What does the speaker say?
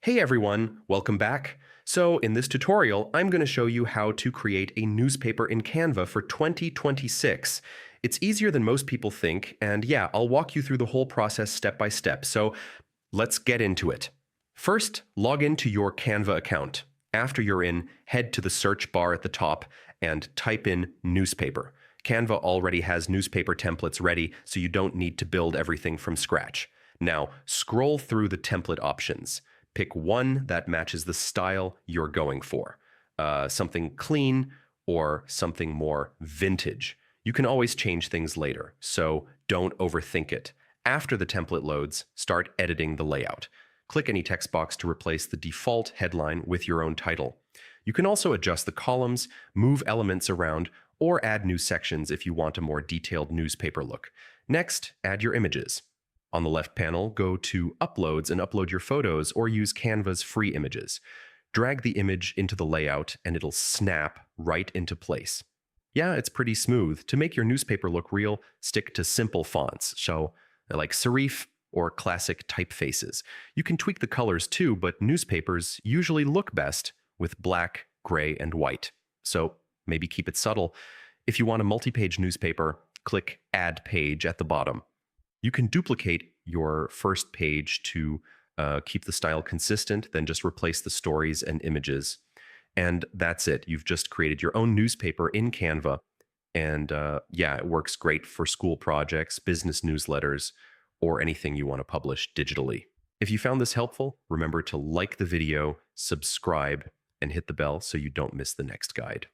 Hey everyone, welcome back. So in this tutorial, I'm going to show you how to create a newspaper in Canva for 2026. It's easier than most people think, and yeah, I'll walk you through the whole process step by step, so let's get into it. First, log into your Canva account. After you're in, head to the search bar at the top and type in newspaper. Canva already has newspaper templates ready, so you don't need to build everything from scratch. Now, scroll through the template options. Pick one that matches the style you're going for. Something clean or something more vintage. You can always change things later, so don't overthink it. After the template loads, start editing the layout. Click any text box to replace the default headline with your own title. You can also adjust the columns, move elements around, or add new sections if you want a more detailed newspaper look. Next, add your images. On the left panel, go to Uploads and upload your photos or use Canva's free images. Drag the image into the layout and it'll snap right into place. Yeah, it's pretty smooth. To make your newspaper look real, stick to simple fonts, so like serif or classic typefaces. You can tweak the colors too, but newspapers usually look best with black, gray, and white. So maybe keep it subtle. If you want a multi-page newspaper, click Add Page at the bottom. You can duplicate your first page to keep the style consistent, then just replace the stories and images. And that's it. You've just created your own newspaper in Canva. And yeah, it works great for school projects, business newsletters, or anything you want to publish digitally. If you found this helpful, remember to like the video, subscribe, and hit the bell so you don't miss the next guide.